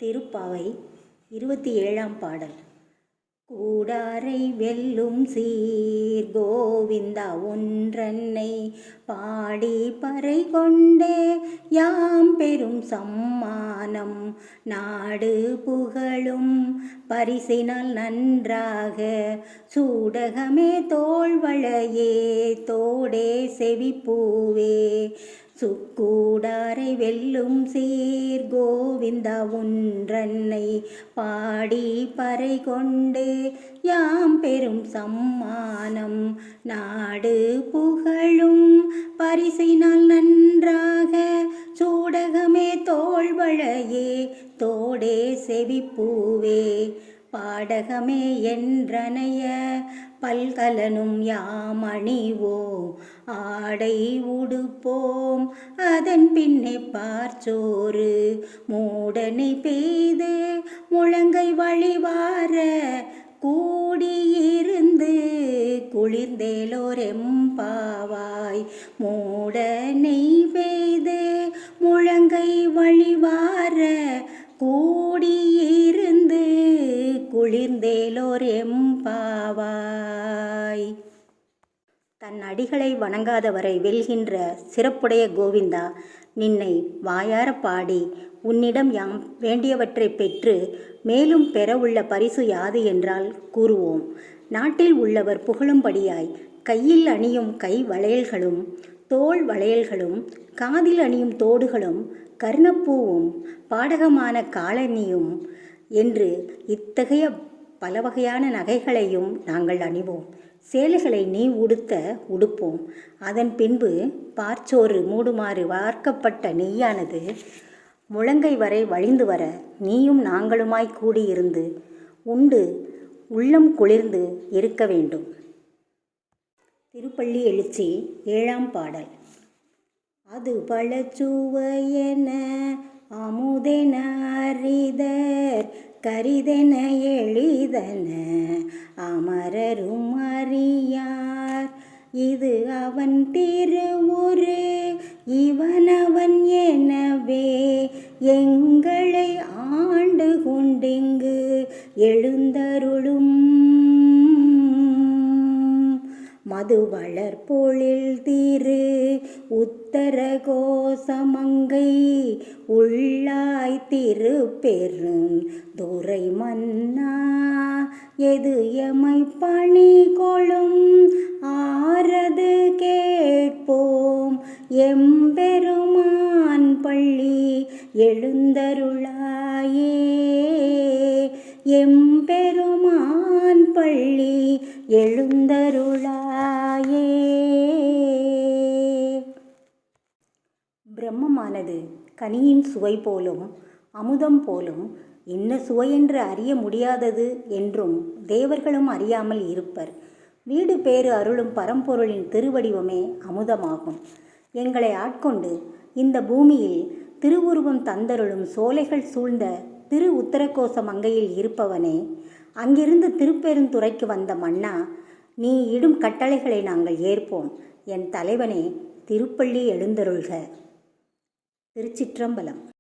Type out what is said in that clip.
திருப்பாவை 27ஆம் பாடல். கூடாரை வெல்லும் சீர் கோவிந்தா ஒன்றன்னை பாடி பறை கொண்டே யாம் பெரும் சம்மானம் நாடு புகழும் பரிசினால் நன்றாக சூடகமே தோள்வளையே தோடே செவிப்பூவே சுக்கூடாரை வெல்லும் சீர் கோவிந்தா ஒன்றன்னை பாடி பறை கொண்டு யாம் பெரும் சம்மானம் நாடு புகழும் பரிசினால் நன்றாக சூடகமே தோள்வளையே தோடே செவிப்பூவே பாடகமே என்றனைய பல்கலனும் யாம் அணிவோம் ஆடை உடுப்போம் அதன் பின்னே பார்ச்சோறு மூடனை பெய்து முழங்கை வழிவார கூடியிருந்து குளிர்ந்தேலோர் எம்பாவாய் மூடனை பெய்து முழங்கை வழிவார கூடியிருந்து குளிர்ந்தேலோர் எம்பாவாய். தன் அடிகளை வணங்காதவரை வெல்கின்ற சிறப்புடைய கோவிந்தா, நின்னை வாயார பாடி உன்னிடம் யாம் வேண்டியவற்றை பெற்று மேலும் பெற உள்ள பரிசு யாது என்றால் கூறுவோம். நாட்டில் உள்ளவர் புகழும்படியாய் கையில் அணியும் கை வளையல்களும் தோள் வளையல்களும் காதில் அணியும் தோடுகளும் கர்ணப்பூவும் பாடகமான காலணியும் என்று இத்தகைய பல வகையான நகைகளையும் நாங்கள் அணிவோம். சேலைகளை நீ உடுத்த உடுப்போம். அதன் பின்பு பார்ச்சோறு மூடுமாறு வார்க்கப்பட்ட நெய்யானது முழங்கை வரை வழிந்து வர நீயும் நாங்களுமாய் கூடியிருந்து உண்டு உள்ளம் குளிர்ந்து இருக்க வேண்டும். திருப்பள்ளி எழுச்சி 7ஆம் பாடல். அது பழச்சுவையென அமுதென அரிதர் கரிதென எளிதன அமரரும் அறியார் இது அவன் திருவுரு இவனவன் எனவே எங்களை ஆண்டு கொண்டிங்கு எழுந்தருளும் மது வளர்பொழில் திரு உத்தர கோசமங்கை உள்ளாய் திருப்பெருங் துறை மன்னா எது எமை பணி கொளும் ஆரது கேட்போம் எம்பெருமான் பள்ளி எழுந்தருளாயே எம்பெருமான் பள்ளி எழுந்தருளாயே. பிரம்மமானது கனியின் சுவை போலும் அமுதம் போலும் இன்ன சுவையென்று அறிய முடியாதது என்றும் தேவர்களும் அறியாமல் இருப்பர். வீடு பேறு அருளும் பரம்பொருளின் திருவடிவமே அமுதமாகும். எங்களை ஆட்கொண்டு இந்த பூமியில் திருவுருவம் தந்தருளும் சோலைகள் சூழ்ந்த திரு உத்தரகோச மங்கையில் இருப்பவனே, அங்கிருந்து திருப்பெருந்துறைக்கு வந்த மன்னா, நீ இடும் கட்டளைகளை நாங்கள் ஏற்போம். என் தலைவனே, திருப்பள்ளி எழுந்தருள்க. திருச்சிற்றம்பலம்.